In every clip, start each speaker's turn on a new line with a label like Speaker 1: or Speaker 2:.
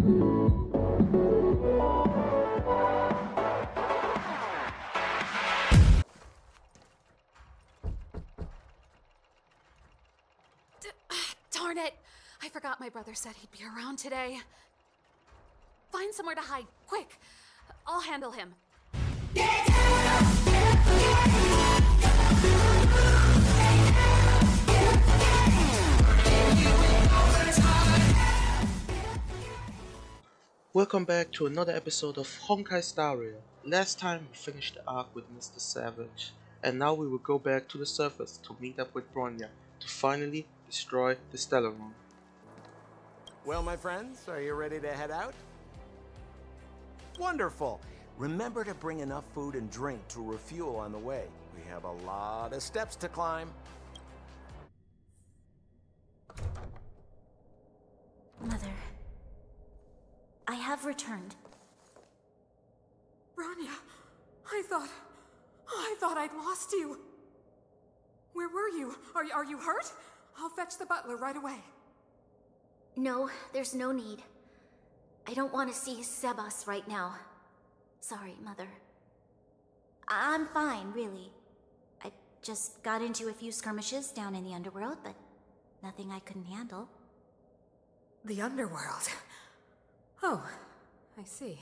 Speaker 1: Darn it! I forgot my brother said he'd be around today. Find somewhere to hide, quick! I'll handle him.
Speaker 2: Welcome back to another episode of Honkai Star. Last time we finished the arc with Mr. Savage, and now we will go back to the surface to meet up with Bronya to finally destroy the Stellaron.
Speaker 3: Well, my friends, are you ready to head out? Wonderful! Remember to bring enough food and drink to refuel on the way. We have a lot of steps to climb.
Speaker 4: Mother, I have returned.
Speaker 1: Bronya, I thought I'd lost you. Where were you? Are you hurt? I'll fetch the butler right away.
Speaker 4: No, there's no need. I don't want to see Sebas right now. Sorry, Mother. I'm fine, really. I just got into a few skirmishes down in the underworld, but nothing I couldn't handle.
Speaker 1: The underworld? Oh, I see.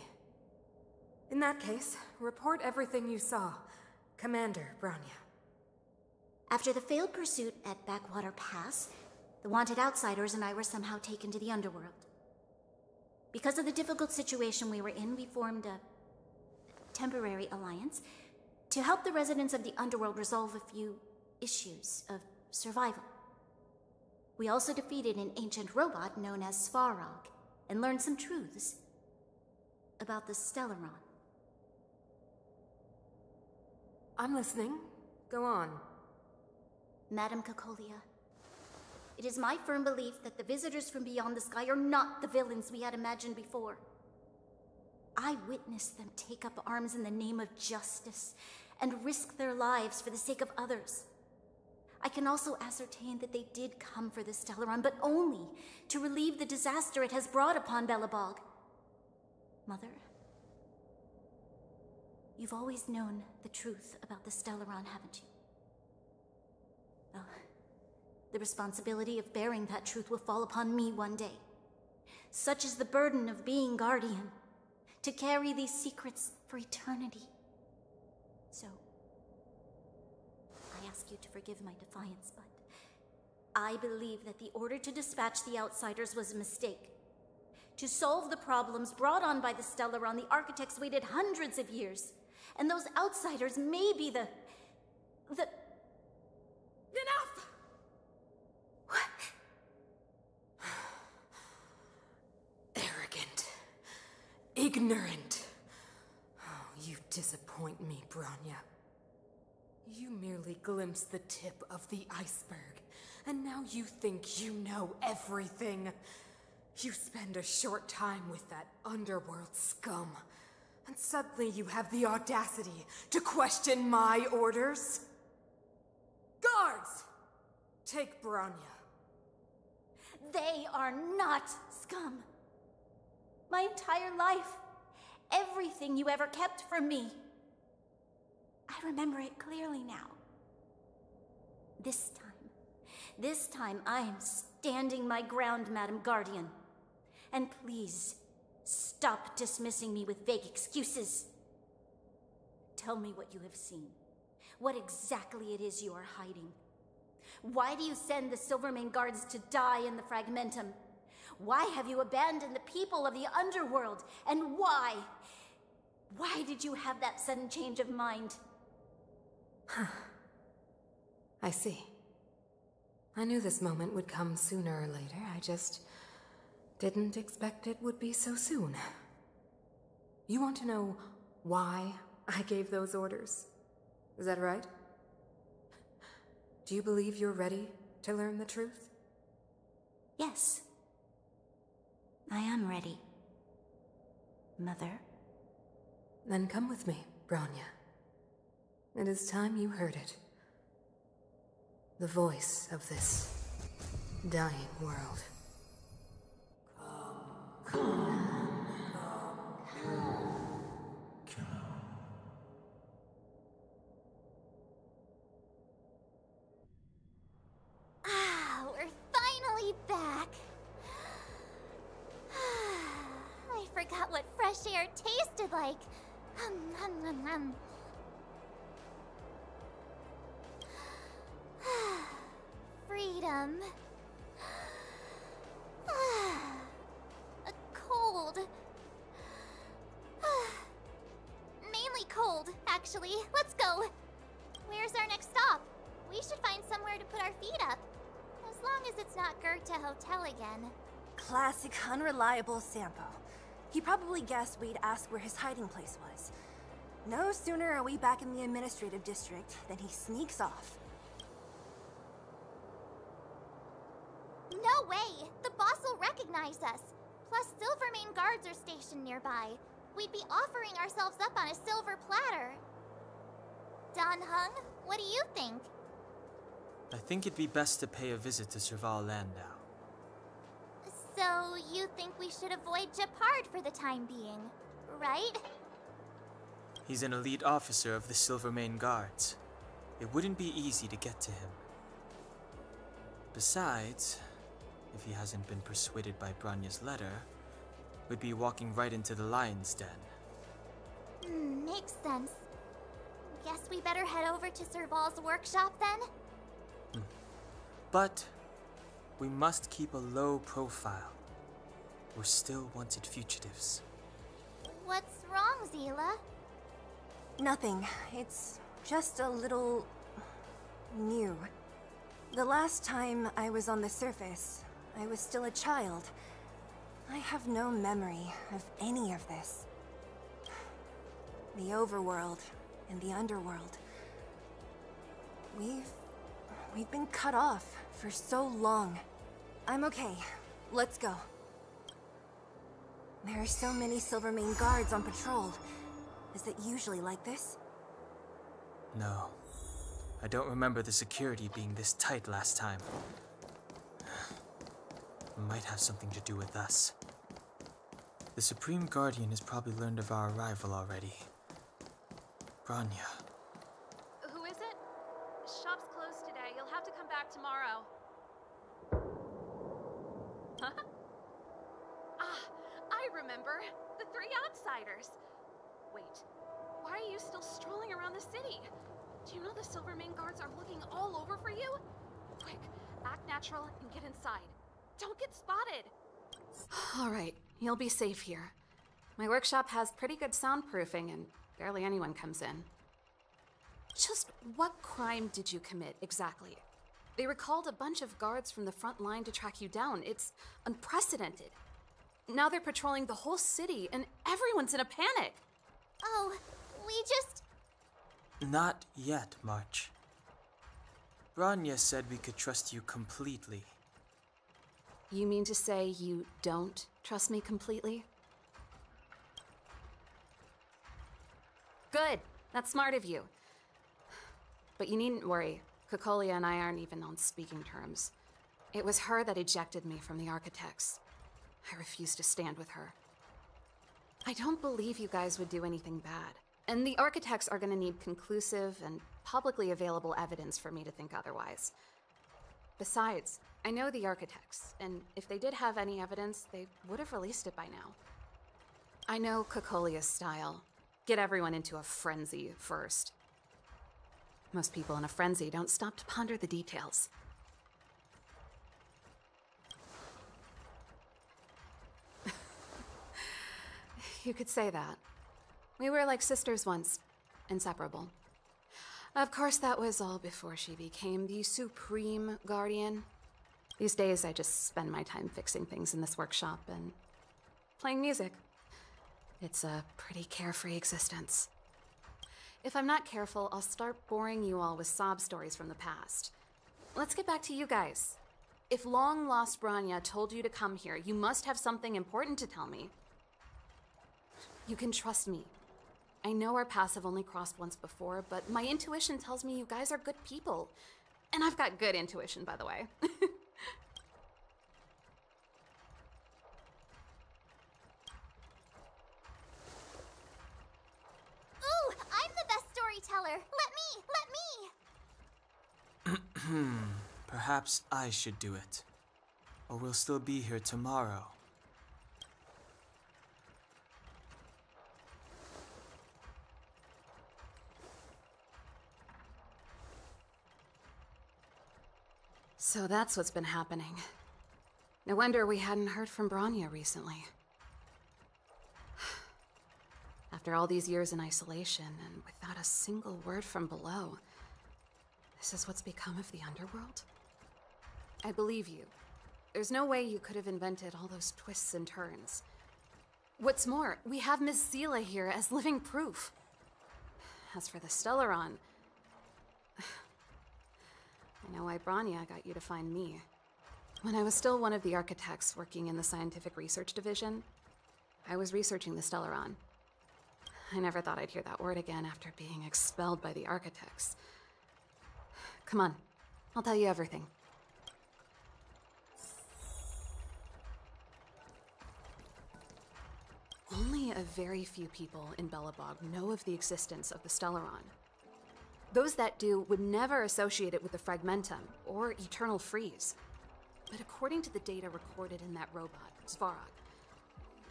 Speaker 1: In that case, report everything you saw. Commander Bronya.
Speaker 4: After the failed pursuit at Backwater Pass, the wanted outsiders and I were somehow taken to the underworld. Because of the difficult situation we were in, we formed a temporary alliance to help the residents of the underworld resolve a few issues of survival. We also defeated an ancient robot known as Svarog and learned some truths about the Stellaron.
Speaker 1: I'm listening. Go on.
Speaker 4: Madam Cocolia, it is my firm belief that the visitors from beyond the sky are not the villains we had imagined before. I witnessed them take up arms in the name of justice and risk their lives for the sake of others. I can also ascertain that they did come for the Stellaron, but only to relieve the disaster it has brought upon Belobog. Mother, you've always known the truth about the Stellaron, haven't you? Well, the responsibility of bearing that truth will fall upon me one day. Such is the burden of being guardian, to carry these secrets for eternity. So, I ask you to forgive my defiance, but I believe that the order to dispatch the outsiders was a mistake. To solve the problems brought on by the Stellaron, the architects waited hundreds of years, and those outsiders may be the...
Speaker 1: Enough! Arrogant. Ignorant. Oh, you disappoint me, Bronya. You merely glimpsed the tip of the iceberg, and now you think you know everything. You spend a short time with that underworld scum, and suddenly you have the audacity to question my orders? Guards! Take Bronya.
Speaker 4: They are not scum. My entire life, everything you ever kept from me. I remember it clearly now. This time I am standing my ground, Madam Guardian. And please, stop dismissing me with vague excuses. Tell me what you have seen. What exactly it is you are hiding. Why do you send the Silvermane guards to die in the Fragmentum? Why have you abandoned the people of the underworld? And why? Why did you have that sudden change of mind?
Speaker 1: I see. I knew this moment would come sooner or later. I just didn't expect it would be so soon. You want to know why I gave those orders? Is that right? Do you believe you're ready to learn the truth?
Speaker 4: Yes. I am ready, Mother.
Speaker 1: Then come with me, Bronya. It is time you heard it. The voice of this dying world. Come.
Speaker 5: like... Freedom. Cold. Mainly cold, actually. Let's go. Where's our next stop? We should find somewhere to put our feet up. As long as it's not Goethe Hotel again.
Speaker 6: Classic unreliable Sampo. He probably guessed we'd ask where his hiding place was. No sooner are we back in the administrative district than he sneaks off.
Speaker 5: No way! The boss will recognize us. Plus, Silvermane guards are stationed nearby. We'd be offering ourselves up on a silver platter. Don Hung, what do you think?
Speaker 7: I think it'd be best to pay a visit to Serval Landau.
Speaker 5: So, you think we should avoid Rizzpard for the time being, right?
Speaker 7: He's an elite officer of the Silvermane Guards. It wouldn't be easy to get to him. Besides, if he hasn't been persuaded by Branya's letter, we'd be walking right into the lion's den.
Speaker 5: Makes sense. Guess we better head over to Serval's workshop then?
Speaker 7: But we must keep a low profile. We're still wanted fugitives.
Speaker 5: What's wrong, Zila?
Speaker 6: Nothing. It's just a little... new. The last time I was on the surface, I was still a child. I have no memory of any of this. The overworld and the underworld. We've been cut off for so long. I'm okay. Let's go. There are so many Silvermane guards on patrol. Is it usually like this?
Speaker 7: No. I don't remember the security being this tight last time. It might have something to do with us. The Supreme Guardian has probably learned of our arrival already. Branya.
Speaker 8: Who is it? Shop's closed today. You'll have to come back tomorrow. Huh? I remember. The three outsiders. Wait, why are you still strolling around the city? Do you know the Silvermane guards are looking all over for you? Quick, act natural and get inside. Don't get spotted.
Speaker 1: All right, you'll be safe here. My workshop has pretty good soundproofing and barely anyone comes in. Just what crime did you commit, exactly? They recalled a bunch of guards from the front line to track you down. It's unprecedented. Now they're patrolling the whole city and everyone's in a panic.
Speaker 5: Oh, we just...
Speaker 7: Not yet, March. Branya said we could trust you completely.
Speaker 1: You mean to say you don't trust me completely? Good. That's smart of you. But you needn't worry. Kokolia and I aren't even on speaking terms. It was her that ejected me from the Architects. I refuse to stand with her. I don't believe you guys would do anything bad. And the Architects are going to need conclusive and publicly available evidence for me to think otherwise. Besides, I know the Architects, and if they did have any evidence, they would have released it by now. I know Kokolia's style. Get everyone into a frenzy first. Most people in a frenzy don't stop to ponder the details. You could say that. We were like sisters once, inseparable. Of course, that was all before she became the Supreme Guardian. These days, I just spend my time fixing things in this workshop and playing music. It's a pretty carefree existence. If I'm not careful, I'll start boring you all with sob stories from the past. Let's get back to you guys. If long-lost Branya told you to come here, you must have something important to tell me. You can trust me. I know our paths have only crossed once before, but my intuition tells me you guys are good people. And I've got good intuition, by the way.
Speaker 5: Ooh, I'm the best storyteller. Let me.
Speaker 7: Perhaps I should do it. Or we'll still be here tomorrow.
Speaker 1: So that's what's been happening. No wonder we hadn't heard from Bronya recently. After all these years in isolation, and without a single word from below, this is what's become of the underworld? I believe you. There's no way you could have invented all those twists and turns. What's more, we have Miss Zila here as living proof. As for the Stellaron, I know why Bronya got you to find me. When I was still one of the architects working in the scientific research division, I was researching the Stellaron. I never thought I'd hear that word again after being expelled by the architects. Come on, I'll tell you everything. Only a very few people in Belobog know of the existence of the Stellaron. Those that do would never associate it with the Fragmentum or Eternal Freeze. But according to the data recorded in that robot, Svarog,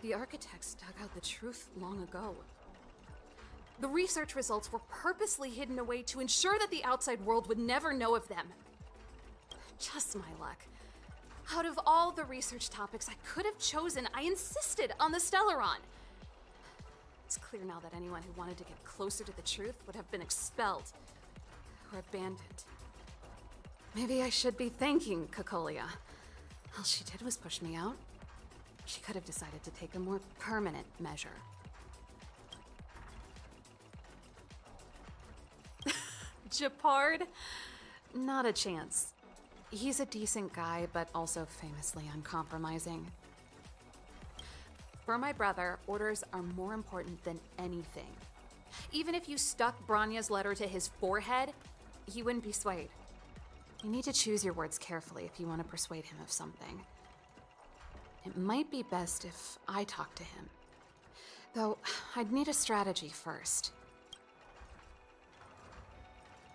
Speaker 1: the architects dug out the truth long ago. The research results were purposely hidden away to ensure that the outside world would never know of them. Just my luck. Out of all the research topics I could have chosen, I insisted on the Stellaron. It's clear now that anyone who wanted to get closer to the truth would have been expelled or abandoned. Maybe I should be thanking Cocolia. All she did was push me out. She could have decided to take a more permanent measure. Rizzpard? Not a chance. He's a decent guy, but also famously uncompromising. For my brother, orders are more important than anything. Even if you stuck Bronya's letter to his forehead, he wouldn't be swayed. You need to choose your words carefully if you want to persuade him of something. It might be best if I talk to him. Though, I'd need a strategy first.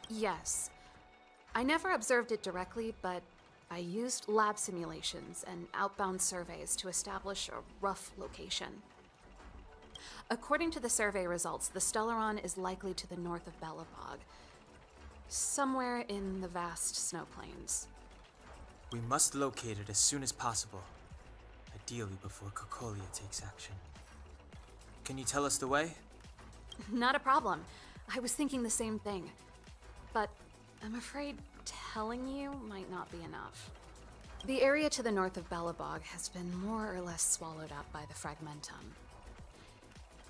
Speaker 1: Yes. I never observed it directly, but I used lab simulations and outbound surveys to establish a rough location. According to the survey results, the Stellaron is likely to the north of Belobog, somewhere in the vast snow plains.
Speaker 7: We must locate it as soon as possible, ideally before Cocolia takes action. Can you tell us the way?
Speaker 1: Not a problem. I was thinking the same thing. But I'm afraid telling you might not be enough. The area to the north of Belobog has been more or less swallowed up by the Fragmentum.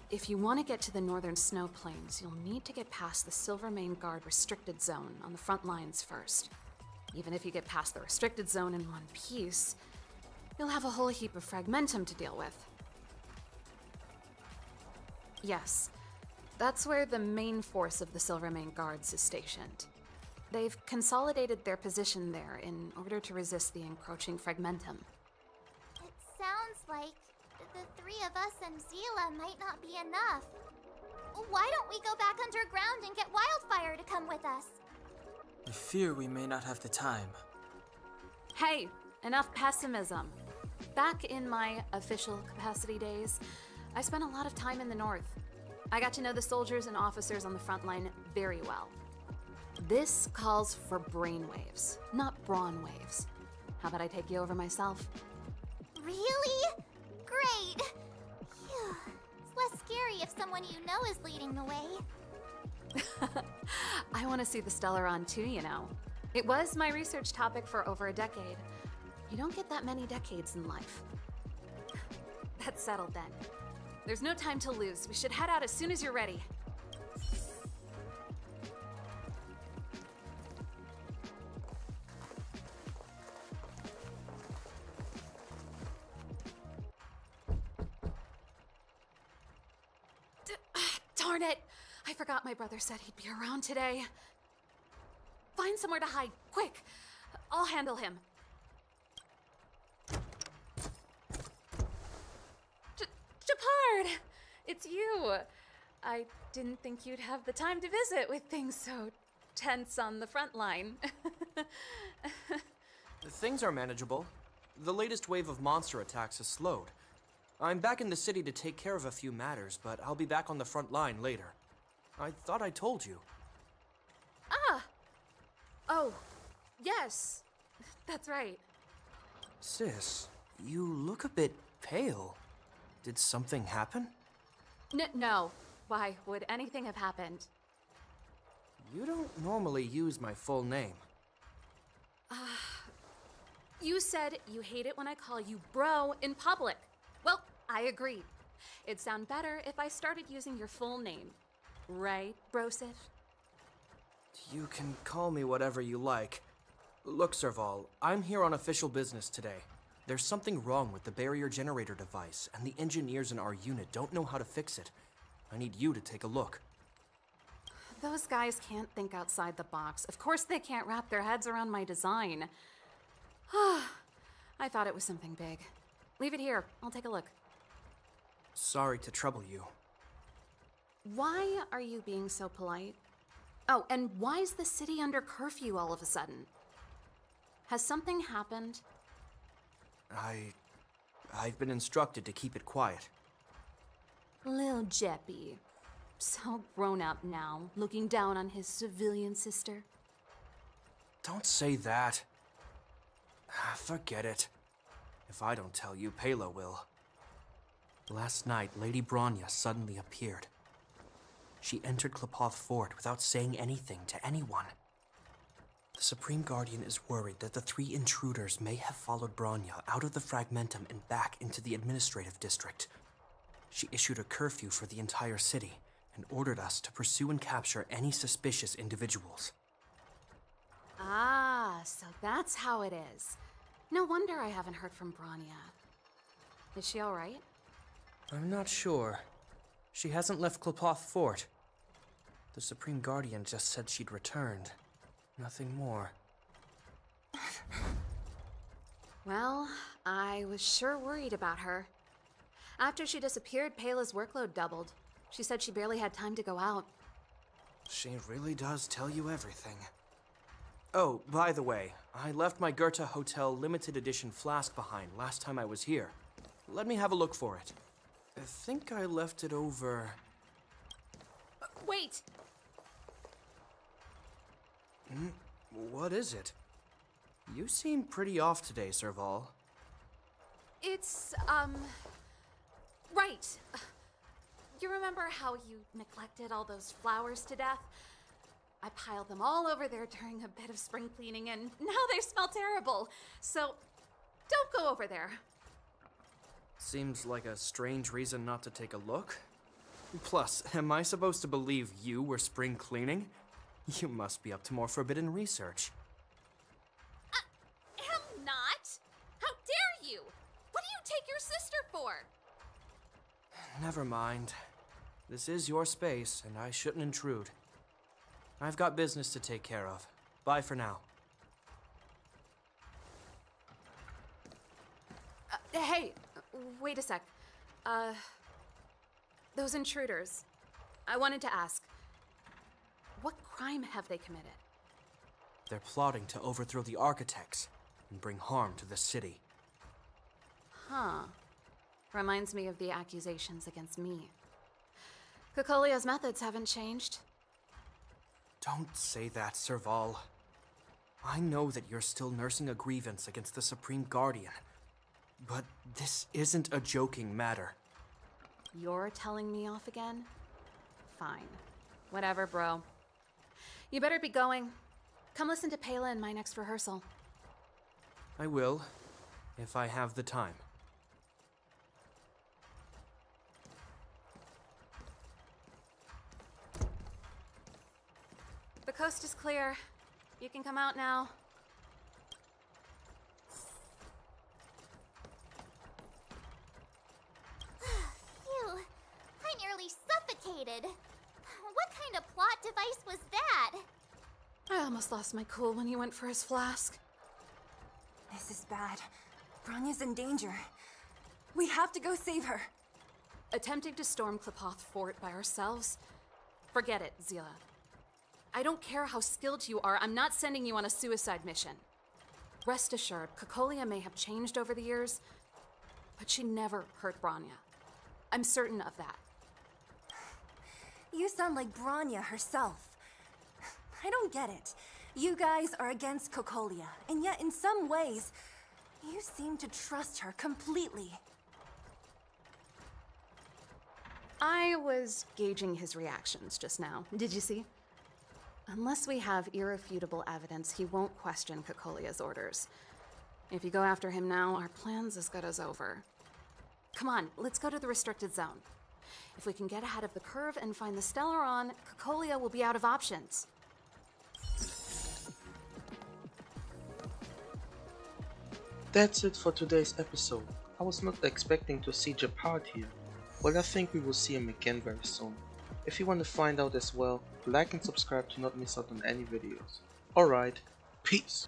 Speaker 1: If you want to get to the northern snow plains, you'll need to get past the Silvermane Guard restricted zone on the front lines first. Even if you get past the restricted zone in one piece, you'll have a whole heap of Fragmentum to deal with. Yes, that's where the main force of the Silvermane Guards is stationed. They've consolidated their position there in order to resist the encroaching Fragmentum.
Speaker 5: It sounds like the three of us and Zila might not be enough. Why don't we go back underground and get Wildfire to come with us?
Speaker 7: I fear we may not have the time.
Speaker 1: Hey, enough pessimism. Back in my official capacity days, I spent a lot of time in the north. I got to know the soldiers and officers on the front line very well. This calls for brainwaves, not brawn waves. How about I take you over myself?
Speaker 5: Really? Great! Phew. It's less scary if someone you know is leading the way.
Speaker 1: I want to see the Stellaron too, you know. It was my research topic for over a decade. You don't get that many decades in life. That's settled then. There's no time to lose. We should head out as soon as you're ready. Darn it! I forgot my brother said he'd be around today. Find somewhere to hide, quick! I'll handle him. Rizzpard! It's you! I didn't think you'd have the time to visit with things so tense on the front line.
Speaker 9: Things are manageable. The latest wave of monster attacks has slowed. I'm back in the city to take care of a few matters, but I'll be back on the front line later. I thought I told you.
Speaker 1: Ah! Oh, yes.
Speaker 8: That's right.
Speaker 9: Sis, you look a bit pale. Did something happen?
Speaker 8: No. Why would anything have happened?
Speaker 9: You don't normally use my full name.
Speaker 8: You said you hate it when I call you bro in public. Well, I agree. It'd sound better if I started using your full name. Right, Brosif?
Speaker 9: You can call me whatever you like. Look, Serval, I'm here on official business today. There's something wrong with the barrier generator device, and the engineers in our unit don't know how to fix it. I need you to take a look.
Speaker 8: Those guys can't think outside the box. Of course they can't wrap their heads around my design. I thought it was something big. Leave it here. I'll take a look.
Speaker 9: Sorry to trouble you.
Speaker 8: Why are you being so polite? Oh, and why is the city under curfew all of a sudden? Has something happened?
Speaker 9: I've been instructed to keep it quiet.
Speaker 8: Lil Jeppy. So grown up now, looking down on his civilian sister.
Speaker 9: Don't say that. Forget it. If I don't tell you, Pela will. Last night, Lady Bronya suddenly appeared. She entered Klepoth Fort without saying anything to anyone. The Supreme Guardian is worried that the 3 intruders may have followed Bronya out of the Fragmentum and back into the administrative district. She issued a curfew for the entire city and ordered us to pursue and capture any suspicious individuals.
Speaker 8: Ah, so that's how it is. No wonder I haven't heard from Bronya. Is she all right?
Speaker 9: I'm not sure. She hasn't left Klepoth Fort. The Supreme Guardian just said she'd returned. Nothing more.
Speaker 8: Well, I was sure worried about her. After she disappeared, Pela's workload doubled. She said she barely had time to go out.
Speaker 9: She really does tell you everything. Oh, by the way, I left my Goethe Hotel limited edition flask behind last time I was here. Let me have a look for it. I think I left it over...
Speaker 8: Wait!
Speaker 9: What is it? You seem pretty off today, Serval.
Speaker 8: It's, right. You remember how you neglected all those flowers to death? I piled them all over there during a bit of spring cleaning, and now they smell terrible. So, don't go over there.
Speaker 9: Seems like a strange reason not to take a look. Plus, am I supposed to believe you were spring cleaning? You must be up to more forbidden research.
Speaker 8: Am not! How dare you! What do you take your sister for?
Speaker 9: Never mind. This is your space, and I shouldn't intrude. I've got business to take care of. Bye for now.
Speaker 8: Hey, wait a sec. Those intruders. I wanted to ask, what crime have they committed?
Speaker 9: They're plotting to overthrow the architects and bring harm to the city.
Speaker 8: Huh. Reminds me of the accusations against me. Kokolia's methods haven't changed.
Speaker 9: Don't say that, Serval. I know that you're still nursing a grievance against the Supreme Guardian, but this isn't a joking matter.
Speaker 8: You're telling me off again? Fine. Whatever, bro. You better be going. Come listen to Pela in my next rehearsal.
Speaker 9: I will, if I have the time.
Speaker 8: The coast is clear. You can come out now.
Speaker 5: Phew, I nearly suffocated. What kind of plot device was that?
Speaker 8: I almost lost my cool when he went for his flask.
Speaker 6: This is bad. Bronya's in danger. We have to go save her.
Speaker 8: Attempting to storm Klepoth Fort by ourselves? Forget it, Zila. I don't care how skilled you are, I'm not sending you on a suicide mission. Rest assured, Kokolia may have changed over the years, but she never hurt Bronya. I'm certain of that.
Speaker 6: You sound like Bronya herself. I don't get it. You guys are against Cocolia, and yet in some ways, you seem to trust her completely.
Speaker 10: I was gauging his reactions just now. Did you see? Unless we have irrefutable evidence, he won't question Cocolia's orders. If you go after him now, our plan's as good as over. Come on, let's go to the restricted zone. If we can get ahead of the curve and find the Stellaron, Cocolia will be out of options.
Speaker 2: That's it for today's episode. I was not expecting to see Rizzpard here. Well, I think we will see him again very soon. If you want to find out as well, like and subscribe to not miss out on any videos. Alright, peace!